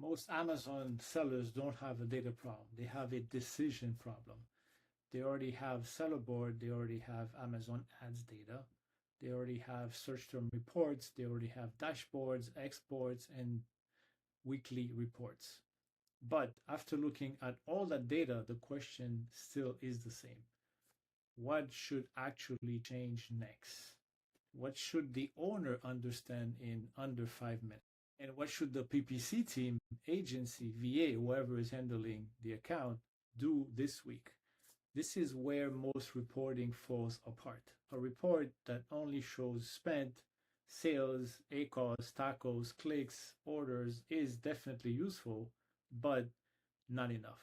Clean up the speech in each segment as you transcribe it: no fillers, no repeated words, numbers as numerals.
most Amazon sellers don't have a data problem. They have a decision problem. They already have Sellerboard. They already have Amazon ads data. They already have search term reports. They already have dashboards, exports, and weekly reports. But after looking at all that data, the question still is the same. What should actually change next? What should the owner understand in under 5 minutes? And what should the PPC team, agency, VA, whoever is handling the account, do this week? This is where most reporting falls apart. A report that only shows spent, sales, ACOS, tacos, clicks, orders is definitely useful, but not enough.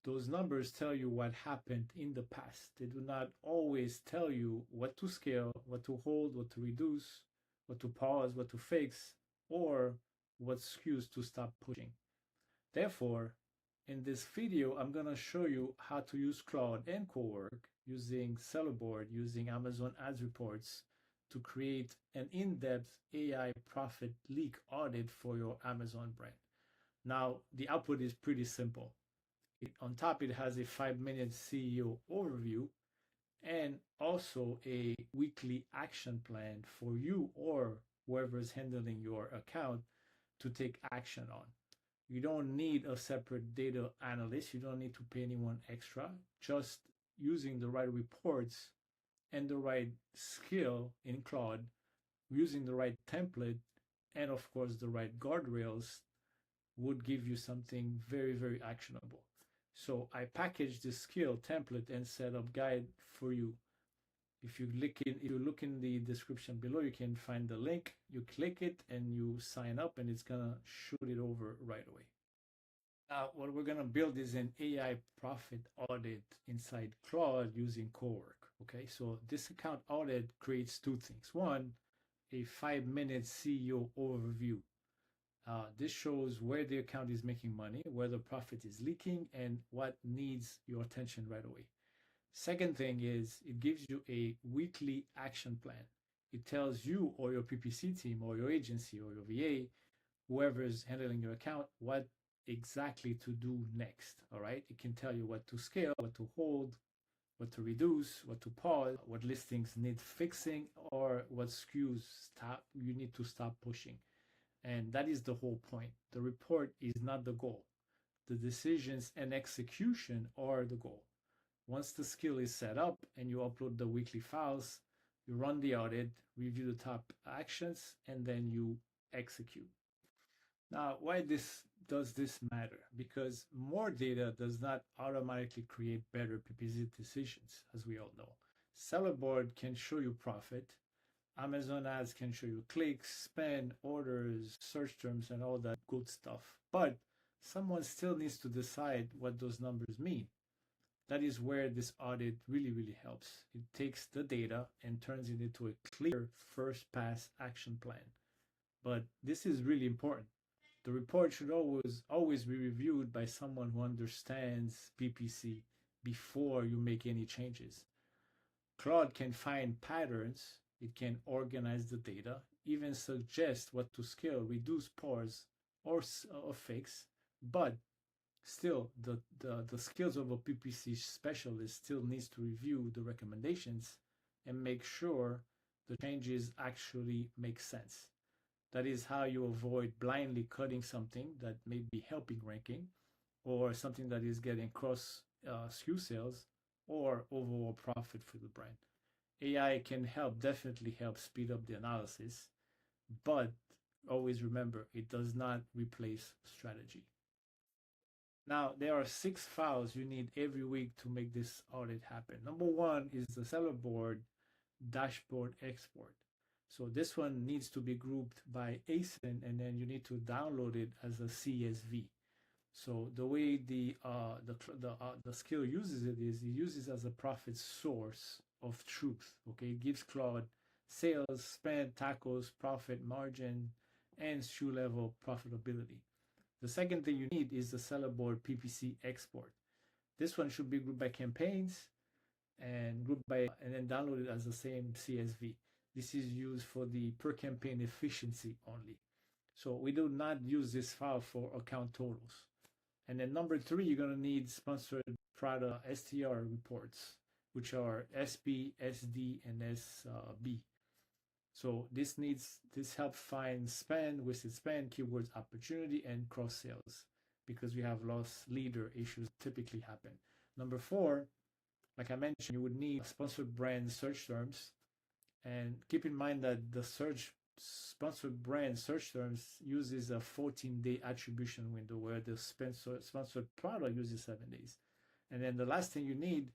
Those numbers tell you what happened in the past. They do not always tell you what to scale, what to hold, what to reduce, what to pause, what to fix, or what SKUs to stop pushing. Therefore, in this video, I'm going to show you how to use Claude and CoWork using Sellerboard, using Amazon Ads reports to create an in-depth AI profit leak audit for your Amazon brand. Now, the output is pretty simple. On top, it has a 5-minute CEO overview and also a weekly action plan for you or whoever is handling your account to take action on. You don't need a separate data analyst. You don't need to pay anyone extra. Just using the right reports and the right skill in Claude, using the right template, and of course the right guardrails would give you something very, very actionable. So I packaged the skill template and setup guide for you. If you look in the description below, you can find the link. You click it and you sign up, and it's gonna shoot it over right away. Now, what we're gonna build is an AI profit audit inside Claude using CoWork. Okay, so this account audit creates two things. One, a 5-minute CEO overview. This shows where the account is making money, where the profit is leaking, and what needs your attention right away. Second thing is it gives you a weekly action plan. It tells you or your PPC team or your agency or your VA, whoever is handling your account, what exactly to do next. All right. It can tell you what to scale, what to hold, what to reduce, what to pause, what listings need fixing, or what SKUs you need to stop pushing. And that is the whole point. The report is not the goal. The decisions and execution are the goal. Once the skill is set up and you upload the weekly files, you run the audit, review the top actions, and then you execute. Now, why does this matter? Because more data does not automatically create better PPC decisions, as we all know. Sellerboard can show you profit. Amazon ads can show you clicks, spend, orders, search terms, and all that good stuff. But someone still needs to decide what those numbers mean. That is where this audit really, really helps. It takes the data and turns it into a clear first pass action plan. But this is really important. The report should always be reviewed by someone who understands PPC before you make any changes. Claude can find patterns. It can organize the data, even suggest what to scale, reduce, pause, or fix. But still, the skills of a PPC specialist still needs to review the recommendations and make sure the changes actually make sense. That is how you avoid blindly cutting something that may be helping ranking, or something that is getting cross SKU sales or overall profit for the brand. AI can definitely help speed up the analysis, but always remember, it does not replace strategy. Now, there are 6 files you need every week to make this audit happen. Number 1 is the Sellerboard dashboard export. So this one needs to be grouped by ASIN, and then you need to download it as a CSV. So the way the skill uses it is it uses as a profit source of truth. Okay, it gives Claude sales, spend, tacos, profit, margin, and SKU level profitability. The second thing you need is the Sellerboard PPC Export. This one should be grouped by campaigns and then downloaded as the same CSV. This is used for the per campaign efficiency only. So we do not use this file for account totals. And then number 3, you're going to need sponsored product STR reports, which are SP, SD, and SB. So this helps find spend, wasted spend, keywords opportunity, and cross sales, because we have loss leader issues typically happen. Number 4, like I mentioned, you would need sponsored brand search terms, and keep in mind that the sponsored brand search terms uses a 14-day attribution window, where the sponsored product uses 7 days. And then the last thing you need,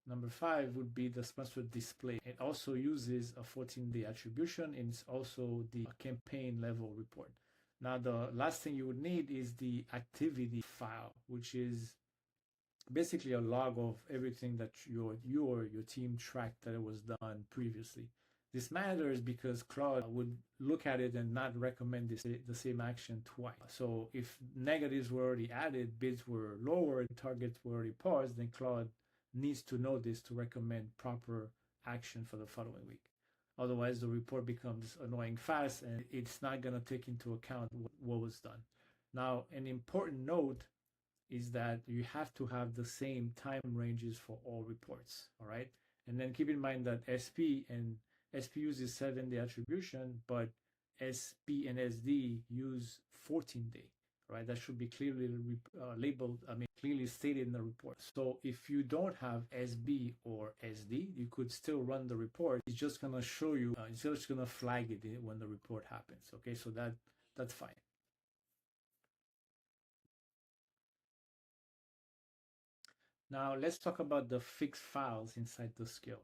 number 5, would be the sponsored display. It also uses a 14-day attribution, and it's also the campaign level report. Now, the last thing you would need is the activity file, which is basically a log of everything that you or your team tracked that it was done previously. This matters because Claude would look at it and not recommend the same action twice. So if negatives were already added, bids were lowered, targets were already paused, then Claude needs to know this to recommend proper action for the following week. Otherwise, the report becomes annoying fast, and it's not going to take into account what was done. Now, an important note is that you have to have the same time ranges for all reports, all right? And then keep in mind that SP uses 7-day attribution, but SP and SD use 14-day, right? That should be clearly labeled, clearly stated in the report. So if you don't have SB or SD, you could still run the report. It's just gonna show you, it's just gonna flag it when the report happens, okay? So that's fine. Now let's talk about the fixed files inside the skill.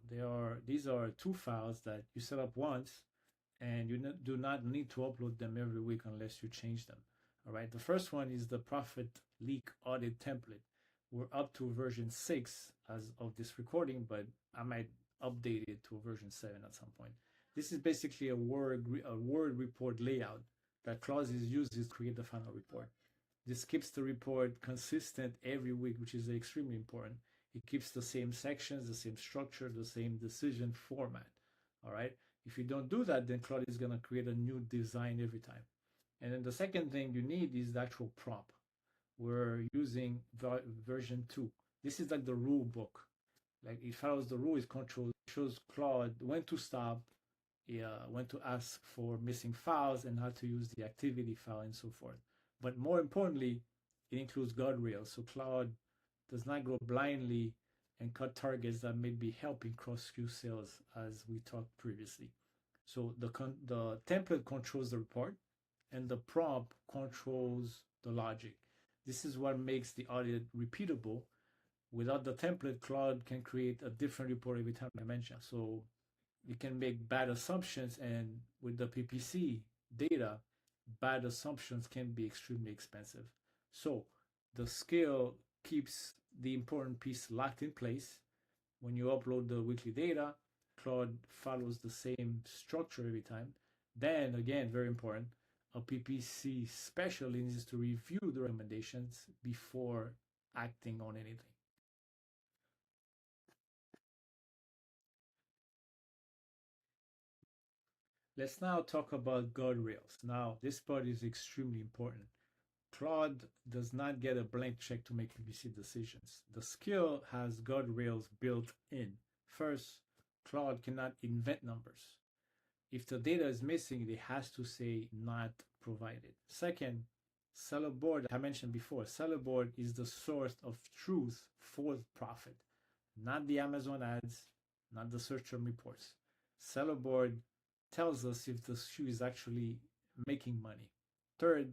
These are 2 files that you set up once, and you do not need to upload them every week unless you change them. All right. The first one is the Profit Leak Audit template. We're up to version 6 as of this recording, but I might update it to version 7 at some point. This is basically a Word report layout that Claude uses to create the final report. This keeps the report consistent every week, which is extremely important. It keeps the same sections, the same structure, the same decision format. All right. If you don't do that, then Claude is going to create a new design every time. And then the second thing you need is the actual prompt. We're using version 2. This is like the rule book. Like it follows the rules, control, shows Claude when to stop, when to ask for missing files, and how to use the activity file and so forth. But more importantly, it includes guardrails. So Claude does not go blindly and cut targets that may be helping cross-SKU sales, as we talked previously. So the template controls the report, and the prompt controls the logic. This is what makes the audit repeatable. Without the template, Claude can create a different report every time I mention. So you can make bad assumptions, and with the PPC data, bad assumptions can be extremely expensive. So the skill keeps the important piece locked in place. When you upload the weekly data, Claude follows the same structure every time. Then again, very important, a PPC specialist needs to review the recommendations before acting on anything. Let's now talk about guardrails. Now, this part is extremely important. Claude does not get a blank check to make PPC decisions. The skill has guardrails built in. First, Claude cannot invent numbers. If the data is missing, it has to say not provided. Second, Sellerboard, I mentioned before, Sellerboard is the source of truth for profit, not the Amazon ads, not the search term reports. Sellerboard tells us if the SKU is actually making money. Third,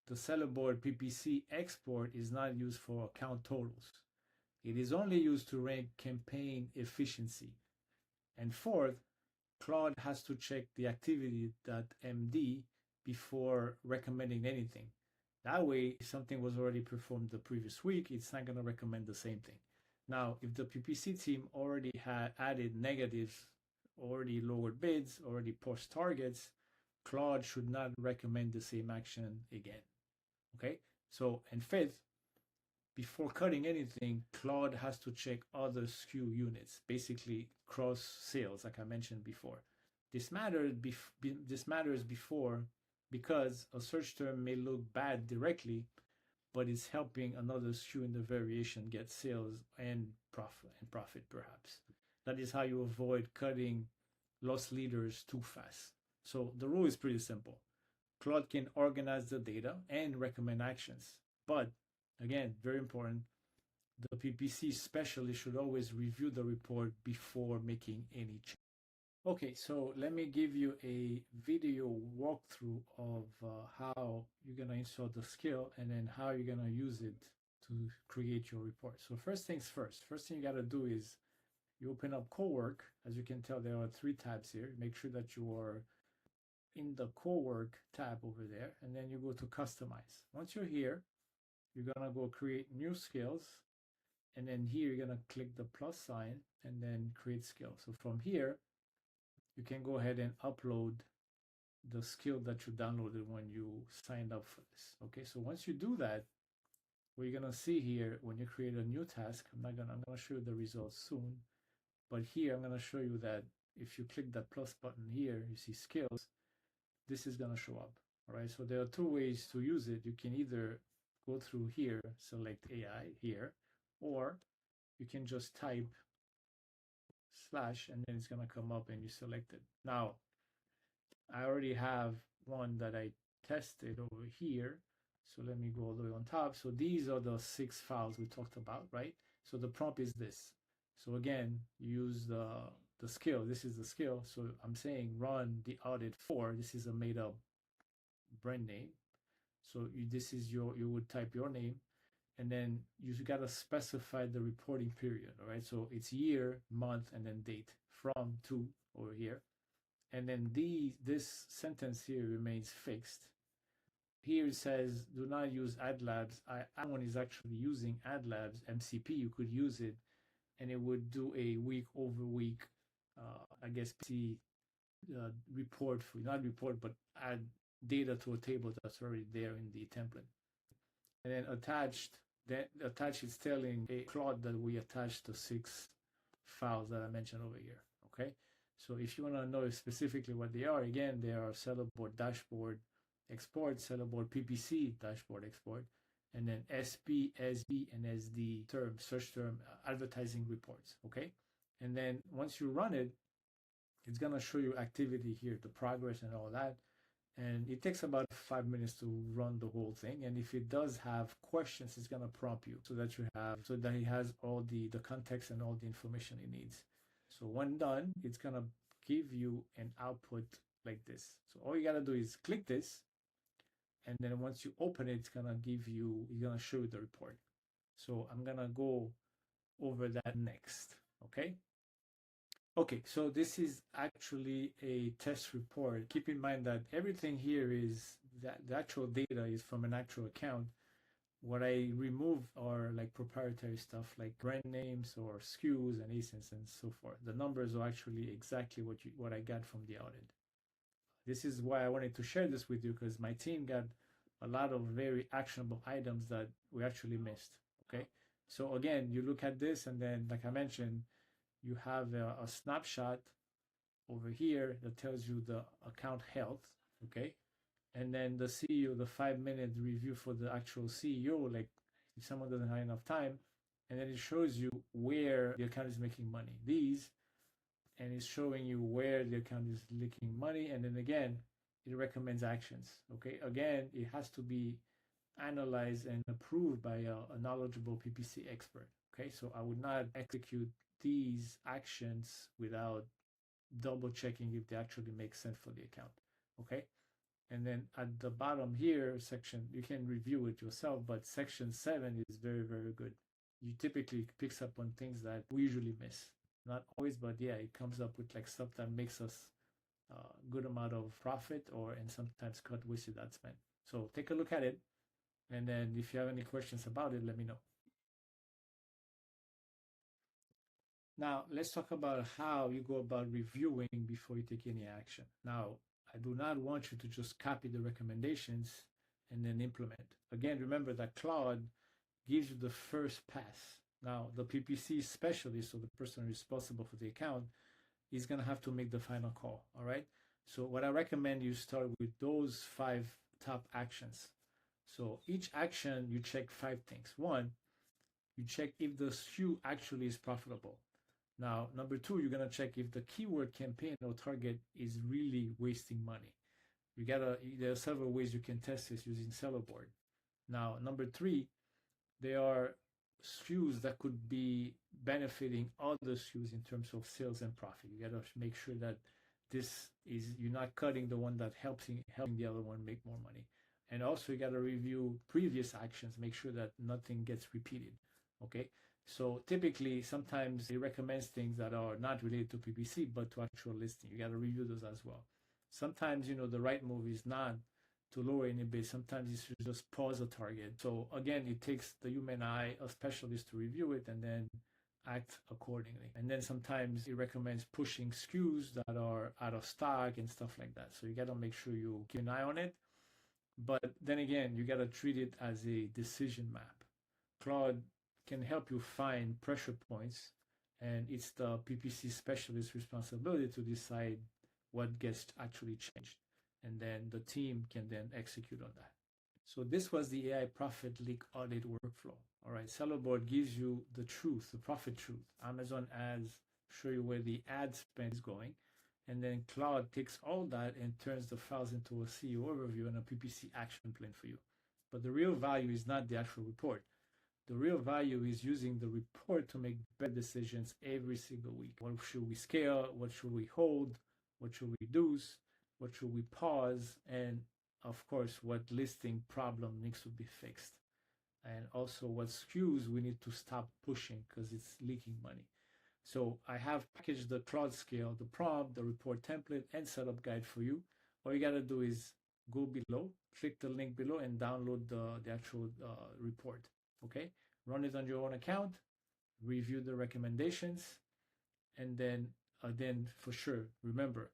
the Sellerboard PPC Export is not used for account totals. It is only used to rank campaign efficiency. And fourth, Claude has to check the activity.md before recommending anything. That way, if something was already performed the previous week, it's not going to recommend the same thing. Now, if the PPC team already had added negatives, already lowered bids, already pushed targets, Claude should not recommend the same action again. Okay? So, and fifth, before cutting anything, Claude has to check other SKU units, basically cross sales, like I mentioned before. This matters before because a search term may look bad directly, but it's helping another SKU in the variation get sales and profit perhaps. That is how you avoid cutting loss leaders too fast. So the rule is pretty simple. Claude can organize the data and recommend actions. But again, very important, the PPC specialist should always review the report before making any change. Okay, so let me give you a video walkthrough of how you're going to install the skill and then how you're going to use it to create your report. So first things first, first thing you got to do is you open up CoWork. As you can tell, there are 3 tabs here. Make sure that you are in the CoWork tab over there, and then you go to customize. Once you're here, you're going to go create new skills, and then here you're going to click the plus sign and then create skill. So from here, you can go ahead and upload the skill that you downloaded when you signed up for this. Okay, so once you do that, what you're gonna see here when you create a new task, I'm gonna show you the results soon, but here I'm gonna show you that if you click that plus button here, you see skills, this is gonna show up. All right, so there are 2 ways to use it. You can either go through here, select AI here, or you can just type / and then it's going to come up and you select it. Now, I already have one that I tested over here. So let me go all the way on top. So these are the 6 files we talked about, right? So the prompt is this. So again, use the skill. This is the skill. So I'm saying run the audit for, this is a made up brand name. So this is you would type your name, and then you got to specify the reporting period. All right, so it's year, month, and then date from to over here, and then this sentence here remains fixed. Here it says do not use AdLabs. One is actually using AdLabs MCP. You could use it, and it would do a week over week, I guess, report for not report, but add data to a table that's already there in the template. And then attached is telling a Claude that we attached the 6 files that I mentioned over here. Okay, so if you want to know specifically what they are, again, they are Sellerboard dashboard export, Sellerboard PPC dashboard export, and then SP, SB, and SD term, search term advertising reports. Okay, and then once you run it, it's gonna show you activity here, the progress and all that. And it takes about 5 minutes to run the whole thing. And if it does have questions, it's gonna prompt you so that it has all the context and all the information it needs. So when done, it's gonna give you an output like this. So all you gotta do is click this, and then once you open it, it's gonna show you the report. So I'm gonna go over that next. Okay, so this is actually a test report. Keep in mind that everything here is that the actual data is from an actual account. What I remove are like proprietary stuff like brand names or SKUs and ASINs and so forth. The numbers are actually exactly what I got from the audit. This is why I wanted to share this with you, because my team got a lot of very actionable items that we actually missed. Okay, so again, you look at this, and then like I mentioned, you have a snapshot over here that tells you the account health, okay? And then the CEO, the 5-minute review for the actual CEO, like if someone doesn't have enough time, and then it shows you where the account is making money. And it's showing you where the account is making money, and then again, it recommends actions, okay? Again, it has to be analyzed and approved by a knowledgeable PPC expert, okay? So I would not execute these actions without double checking if they actually make sense for the account. Okay, and then at the bottom here section, you can review it yourself, but section 7 is very, very good. You typically picks up on things that we usually miss. Not always, but yeah, it comes up with like stuff that makes us a good amount of profit and sometimes cut wasted ad spend. So take a look at it, and then if you have any questions about it, let me know. Now, let's talk about how you go about reviewing before you take any action. Now, I do not want you to just copy the recommendations and then implement. Again, remember that Claude gives you the first pass. Now, the PPC specialist, or the person responsible for the account, is going to have to make the final call, all right? So what I recommend you start with those 5 top actions. So each action, you check 5 things. One, you check if the SKU actually is profitable. Now, number 2, you're gonna check if the keyword campaign or target is really wasting money. There are several ways you can test this using Sellerboard. Now, number 3, there are SKUs that could be benefiting other SKUs in terms of sales and profit. You gotta make sure that you're not cutting the one that helping the other one make more money. And also you gotta review previous actions, make sure that nothing gets repeated. Okay. So typically sometimes it recommends things that are not related to PPC but to actual listing. You gotta review those as well. Sometimes the right move is not to lower any bid. Sometimes you should just pause a target. So again, it takes the human eye, a specialist, to review it and then act accordingly. And then sometimes it recommends pushing SKUs that are out of stock and stuff like that. So you got to make sure you keep an eye on it. But then again, you got to treat it as a decision map. Claude can help you find pressure points, and it's the PPC specialist's responsibility to decide what gets actually changed. And then the team can then execute on that. So this was the AI profit leak audit workflow. All right, Sellerboard gives you the truth, the profit truth. Amazon ads show you where the ad spend is going. And then Claude takes all that and turns the files into a CEO overview and a PPC action plan for you. But the real value is not the actual report. The real value is using the report to make better decisions every single week. What should we scale? What should we hold? What should we reduce? What should we pause? And of course, what listing problem needs to be fixed. And also what SKUs we need to stop pushing because it's leaking money. So I have packaged the Claude Skill, the prompt, the report template, and setup guide for you. All you got to do is go below, click the link below, and download the actual report. Okay, run it on your own account, review the recommendations, and then for sure, remember,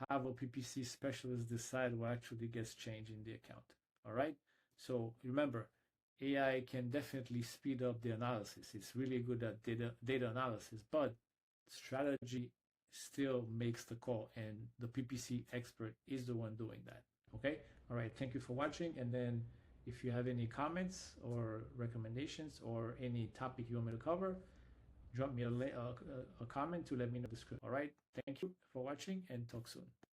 have a PPC specialist decide what actually gets changed in the account. All right, so remember, AI can definitely speed up the analysis. It's really good at data analysis, but strategy still makes the call, and the PPC expert is the one doing that. Okay, all right, thank you for watching. And then if you have any comments or recommendations or any topic you want me to cover, drop me a comment to let me know the script. All right, thank you for watching and talk soon.